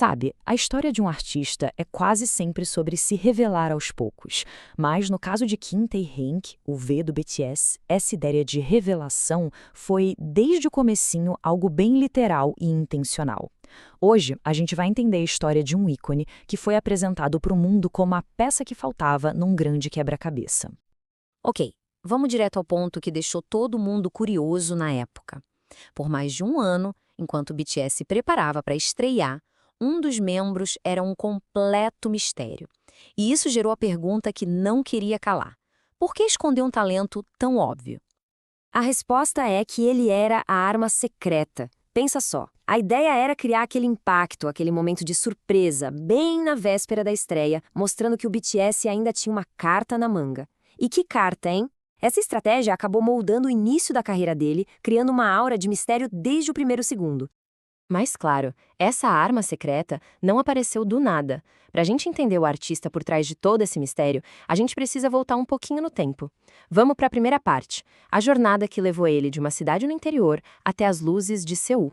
Sabe, a história de um artista é quase sempre sobre se revelar aos poucos. Mas no caso de Kim Tae-hyung, o V do BTS, essa ideia de revelação foi, desde o comecinho, algo bem literal e intencional. Hoje, a gente vai entender a história de um ícone que foi apresentado para o mundo como a peça que faltava num grande quebra-cabeça. Ok, vamos direto ao ponto que deixou todo mundo curioso na época. Por mais de um ano, enquanto o BTS se preparava para estrear, um dos membros era um completo mistério. E isso gerou a pergunta que não queria calar. Por que esconder um talento tão óbvio? A resposta é que ele era a arma secreta. Pensa só, a ideia era criar aquele impacto, aquele momento de surpresa, bem na véspera da estreia, mostrando que o BTS ainda tinha uma carta na manga. E que carta, hein? Essa estratégia acabou moldando o início da carreira dele, criando uma aura de mistério desde o primeiro segundo. Mas claro, essa arma secreta não apareceu do nada. Para a gente entender o artista por trás de todo esse mistério, a gente precisa voltar um pouquinho no tempo. Vamos para a primeira parte, a jornada que levou ele de uma cidade no interior até as luzes de Seul.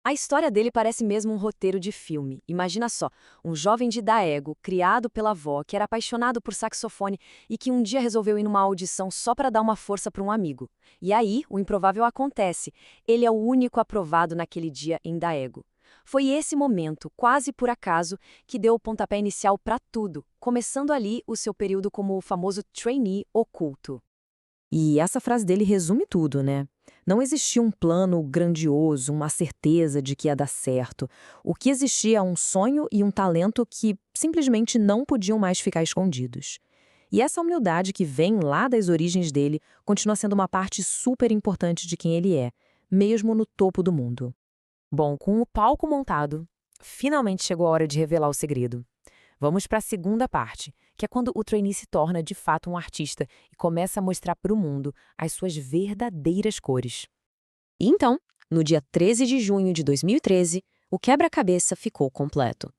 A história dele parece mesmo um roteiro de filme. Imagina só, um jovem de Daegu, criado pela avó, que era apaixonado por saxofone e que um dia resolveu ir numa audição só para dar uma força para um amigo. E aí, o improvável acontece. Ele é o único aprovado naquele dia em Daegu. Foi esse momento, quase por acaso, que deu o pontapé inicial para tudo, começando ali o seu período como o famoso trainee oculto. E essa frase dele resume tudo, né? Não existia um plano grandioso, uma certeza de que ia dar certo. O que existia é um sonho e um talento que simplesmente não podiam mais ficar escondidos. E essa humildade que vem lá das origens dele continua sendo uma parte super importante de quem ele é, mesmo no topo do mundo. Bom, com o palco montado, finalmente chegou a hora de revelar o segredo. Vamos para a segunda parte, que é quando o trainee se torna de fato um artista e começa a mostrar para o mundo as suas verdadeiras cores. E então, no dia 13 de junho de 2013, o quebra-cabeça ficou completo.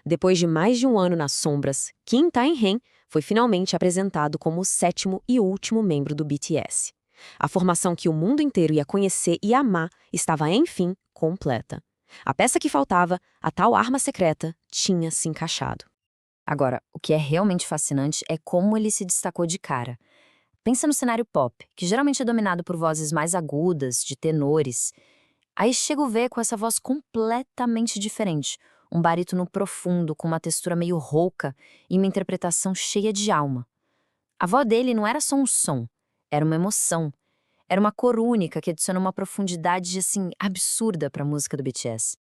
Depois de mais de um ano nas sombras, Kim Tae-hyung foi finalmente apresentado como o sétimo e último membro do BTS. A formação que o mundo inteiro ia conhecer e amar estava, enfim, completa. A peça que faltava, a tal arma secreta, tinha se encaixado. Agora, o que é realmente fascinante é como ele se destacou de cara. Pensa no cenário pop, que geralmente é dominado por vozes mais agudas, de tenores. Aí chega o V com essa voz completamente diferente, um barítono profundo, com uma textura meio rouca e uma interpretação cheia de alma. A voz dele não era só um som, era uma emoção. Era uma cor única que adiciona uma profundidade, assim, absurda para a música do BTS.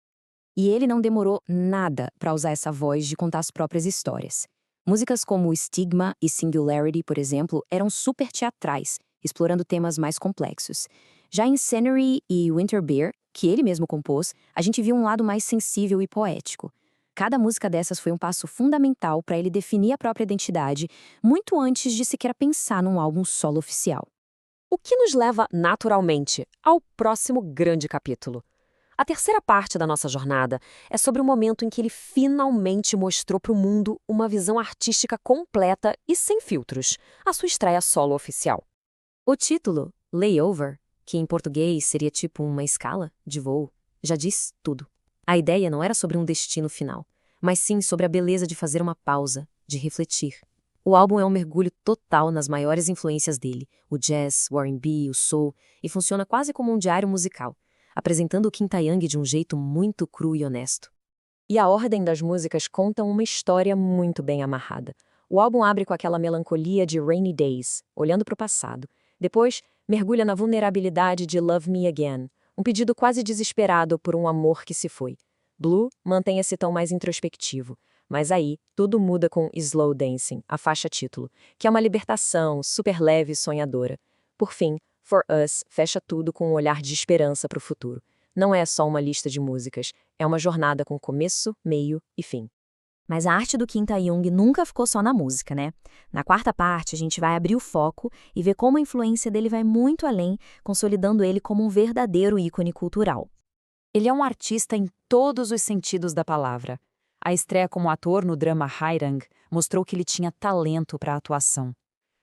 E ele não demorou nada para usar essa voz de contar as próprias histórias. Músicas como Stigma e Singularity, por exemplo, eram super teatrais, explorando temas mais complexos. Já em Scenery e Winter Bear, que ele mesmo compôs, a gente viu um lado mais sensível e poético. Cada música dessas foi um passo fundamental para ele definir a própria identidade, muito antes de sequer pensar num álbum solo oficial. O que nos leva, naturalmente, ao próximo grande capítulo. A terceira parte da nossa jornada é sobre o momento em que ele finalmente mostrou para o mundo uma visão artística completa e sem filtros, a sua estreia solo oficial. O título, Layover, que em português seria tipo uma escala de voo, já diz tudo. A ideia não era sobre um destino final, mas sim sobre a beleza de fazer uma pausa, de refletir. O álbum é um mergulho total nas maiores influências dele, o jazz, o R&B, o soul, e funciona quase como um diário musical, apresentando o Kim Tae-hyung de um jeito muito cru e honesto. E a ordem das músicas conta uma história muito bem amarrada. O álbum abre com aquela melancolia de Rainy Days, olhando para o passado. Depois, mergulha na vulnerabilidade de Love Me Again, um pedido quase desesperado por um amor que se foi. Blue mantém esse tom mais introspectivo. Mas aí, tudo muda com Slow Dancing, a faixa título, que é uma libertação super leve e sonhadora. Por fim, For Us fecha tudo com um olhar de esperança para o futuro. Não é só uma lista de músicas, é uma jornada com começo, meio e fim. Mas a arte do Kim Tae-hyung nunca ficou só na música, né? Na quarta parte, a gente vai abrir o foco e ver como a influência dele vai muito além, consolidando ele como um verdadeiro ícone cultural. Ele é um artista em todos os sentidos da palavra. A estreia como ator no drama Hairang mostrou que ele tinha talento para a atuação.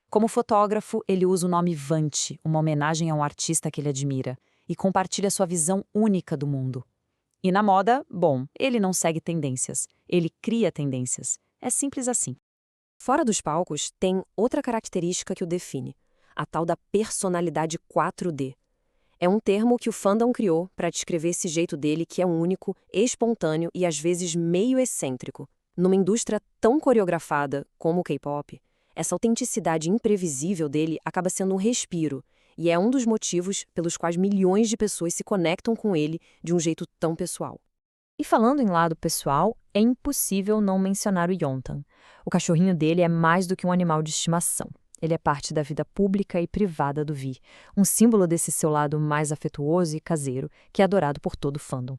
Como fotógrafo, ele usa o nome Vante, uma homenagem a um artista que ele admira, e compartilha sua visão única do mundo. E na moda, bom, ele não segue tendências, ele cria tendências. É simples assim. Fora dos palcos, tem outra característica que o define, a tal da personalidade 4D. É um termo que o fandom criou para descrever esse jeito dele que é único, espontâneo e às vezes meio excêntrico. Numa indústria tão coreografada como o K-pop, essa autenticidade imprevisível dele acaba sendo um respiro, e é um dos motivos pelos quais milhões de pessoas se conectam com ele de um jeito tão pessoal. E falando em lado pessoal, é impossível não mencionar o Yontan. O cachorrinho dele é mais do que um animal de estimação. Ele é parte da vida pública e privada do Vi, um símbolo desse seu lado mais afetuoso e caseiro, que é adorado por todo o fandom.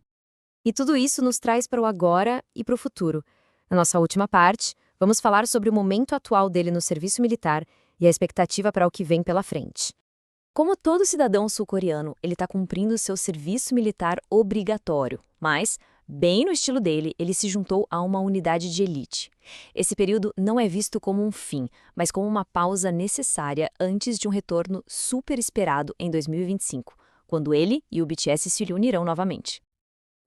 E tudo isso nos traz para o agora e para o futuro. Na nossa última parte, vamos falar sobre o momento atual dele no serviço militar e a expectativa para o que vem pela frente. Como todo cidadão sul-coreano, ele está cumprindo seu serviço militar obrigatório, mas, bem no estilo dele, ele se juntou a uma unidade de elite. Esse período não é visto como um fim, mas como uma pausa necessária antes de um retorno super esperado em 2025, quando ele e o BTS se unirão novamente.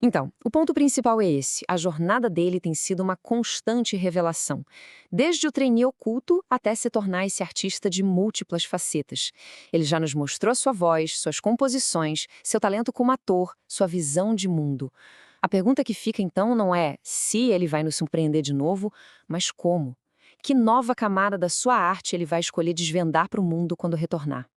Então, o ponto principal é esse. A jornada dele tem sido uma constante revelação. Desde o trainee oculto até se tornar esse artista de múltiplas facetas. Ele já nos mostrou sua voz, suas composições, seu talento como ator, sua visão de mundo. A pergunta que fica então não é se ele vai nos surpreender de novo, mas como. Que nova camada da sua arte ele vai escolher desvendar para o mundo quando retornar?